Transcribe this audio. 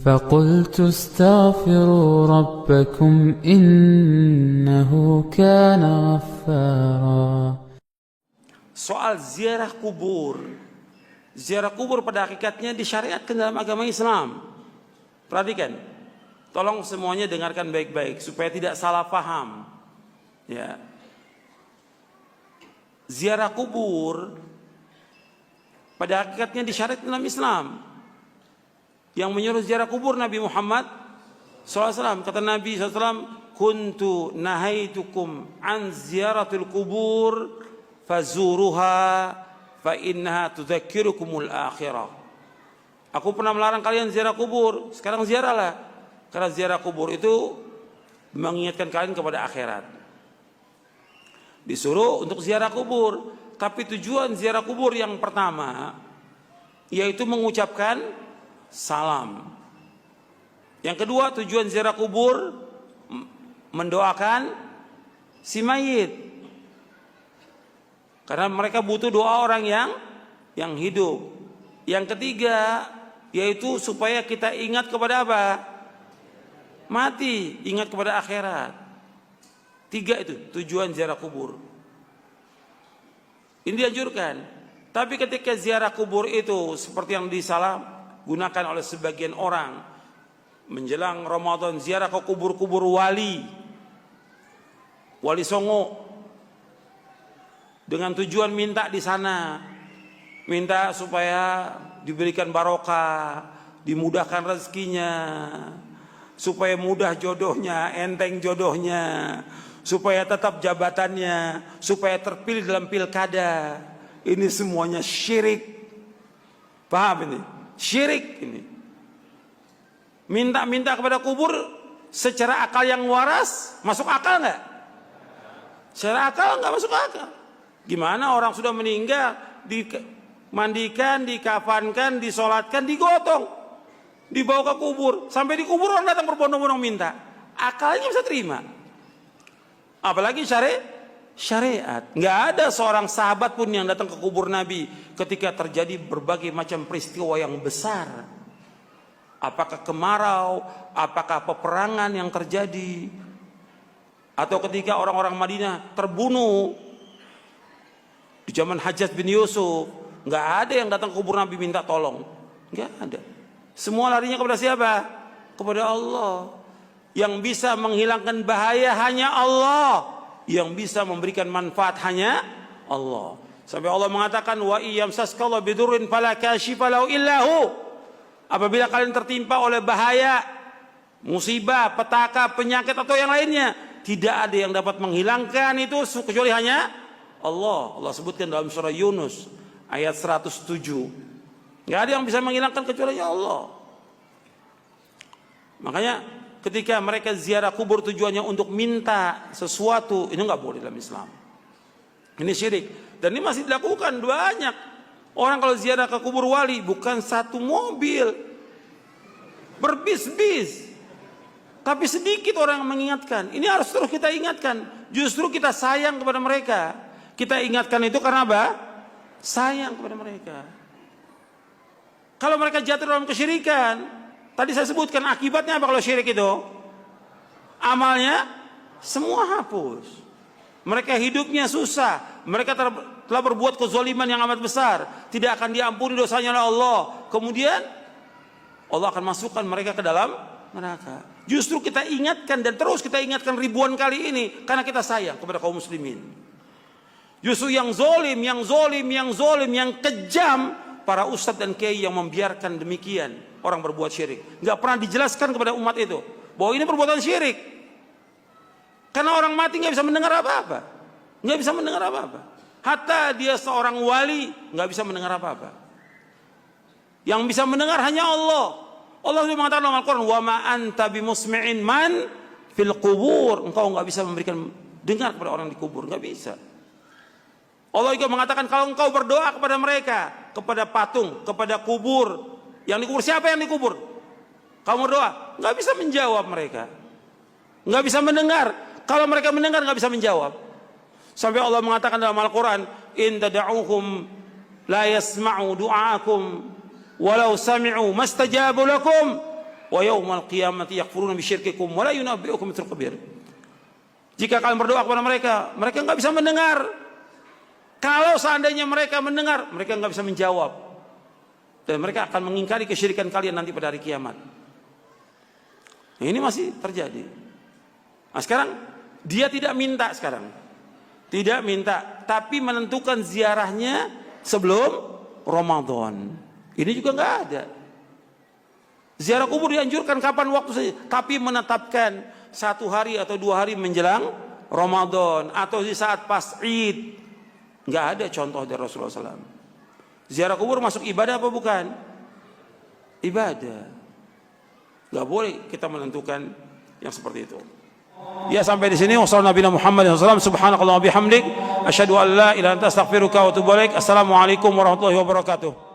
فقلت استغفروا ربكم إنه كان غفارا. Soal ziarah kubur. Ziarah kubur pada hakikatnya disyariatkan dalam agama Islam. Perhatikan. Tolong semuanya dengarkan baik-baik supaya tidak salah paham. Ya. Ziarah kubur pada hakikatnya disyariatkan dalam Islam. Yang menyuruh ziarah kubur Nabi Muhammad SAW. Kata Nabi SAW, kuntu nahaitukum an ziaratul kubur fazuruha fa innaha tudzakirukumul akhirah. Aku pernah melarang kalian ziarah kubur, sekarang ziarahlah. Karena ziarah kubur itu mengingatkan kalian kepada akhirat. Disuruh untuk ziarah kubur, tapi tujuan ziarah kubur yang pertama yaitu mengucapkan salam. Yang kedua, tujuan ziarah kubur mendoakan si mayit. Karena mereka butuh doa orang yang hidup. Yang ketiga, yaitu supaya kita ingat kepada apa? Mati, ingat kepada akhirat. 3 itu tujuan ziarah kubur. Ini dianjurkan. Tapi ketika ziarah kubur itu seperti yang disalahgunakan oleh sebagian orang, menjelang Ramadan ziarah ke kubur-kubur wali Songo, dengan tujuan minta di sana, minta supaya diberikan barokah, dimudahkan rezekinya, supaya mudah jodohnya, enteng jodohnya, supaya tetap jabatannya, supaya terpilih dalam pilkada. Ini semuanya syirik. Paham ini? Syirik ini. Minta-minta kepada kubur secara akal yang waras, masuk akal nggak? Secara akal nggak masuk akal. Gimana orang sudah meninggal, dimandikan, dikafankan, disolatkan, digotong, dibawa ke kubur, sampai di kubur orang datang berbondong-bondong minta. Akalnya bisa terima. Apalagi syariat. Nggak ada seorang sahabat pun yang datang ke kubur Nabi ketika terjadi berbagai macam peristiwa yang besar. Apakah kemarau, apakah peperangan yang terjadi, atau ketika orang-orang Madinah terbunuh di zaman Hajjaj bin Yusuf, nggak ada yang datang ke kubur Nabi minta tolong, nggak ada. Semua larinya kepada siapa? Kepada Allah. Yang bisa menghilangkan bahaya hanya Allah, yang bisa memberikan manfaat hanya Allah. Sampai Allah mengatakan, wa iyamsaskallahu bidurrin fala kashifa lahu illahu. Apabila kalian tertimpa oleh bahaya, musibah, petaka, penyakit atau yang lainnya, tidak ada yang dapat menghilangkan itu kecuali hanya Allah. Allah sebutkan dalam surah Yunus ayat 107. Tidak ada yang bisa menghilangkan kecuali Allah. Makanya ketika mereka ziarah kubur tujuannya untuk minta sesuatu, ini nggak boleh dalam Islam. Ini syirik. Dan ini masih dilakukan banyak. Orang kalau ziarah ke kubur wali bukan satu mobil, berbis-bis. Tapi sedikit orang yang mengingatkan. Ini harus terus kita ingatkan. Justru kita sayang kepada mereka. Kita ingatkan itu karena apa? Sayang kepada mereka. Kalau mereka jatuh dalam kesyirikan, tadi saya sebutkan akibatnya apa kalau syirik itu? Amalnya semua hapus. Mereka hidupnya susah. Mereka telah berbuat kezaliman yang amat besar. Tidak akan diampuni dosanya oleh Allah. Kemudian Allah akan masukkan mereka ke dalam neraka. Justru kita ingatkan dan terus kita ingatkan ribuan kali ini karena kita sayang kepada kaum muslimin. Justru yang zolim, yang kejam, para ustadz dan kiai yang membiarkan demikian orang berbuat syirik. Nggak pernah dijelaskan kepada umat itu bahwa ini perbuatan syirik. Karena orang mati nggak bisa mendengar apa-apa, nggak bisa mendengar apa-apa. Hatta dia seorang wali nggak bisa mendengar apa-apa. Yang bisa mendengar hanya Allah. Allah sudah mengatakan dalam Al-Quran, wa ma anta bimusmi'in man fil qubur. Engkau nggak bisa memberikan dengar kepada orang di kubur, nggak bisa. Allah juga mengatakan kalau engkau berdoa kepada mereka, kepada patung, kepada kubur, yang dikubur siapa yang dikubur? Kamu berdoa, nggak bisa menjawab mereka, nggak bisa mendengar. Kalau mereka mendengar nggak bisa menjawab. Sampai Allah mengatakan dalam Al-Quran, in tad'uhum la yasma'u du'aakum walau sami'u mastajabu lakum. wa yaumal qiyamati yakfuruna bisyirkikum wa la yunabbi'ukum mithlu khabir. Jika kalian berdoa kepada mereka, mereka nggak bisa mendengar. Kalau seandainya mereka mendengar, mereka nggak bisa menjawab. Dan mereka akan mengingkari kesyirikan kalian nanti pada hari kiamat. Ini masih terjadi. Nah sekarang, dia tidak minta sekarang. Tidak minta, tapi menentukan ziarahnya sebelum Ramadan. Ini juga nggak ada. Ziarah kubur dianjurkan kapan waktu saja, tapi menetapkan 1 hari atau 2 hari menjelang Ramadan atau di saat pas Id. Nggak ada contoh dari Rasulullah SAW. Ziarah kubur masuk ibadah apa bukan? Ibadah. Nggak boleh kita menentukan yang seperti itu. Ya sampai di sini. Wassalamualaikum warahmatullahi wabarakatuh. Subhanakallahumma bihamdik asyhadu an la ilaha illa anta astaghfiruka wa atubu ilaik. Assalamualaikum warahmatullahi wabarakatuh.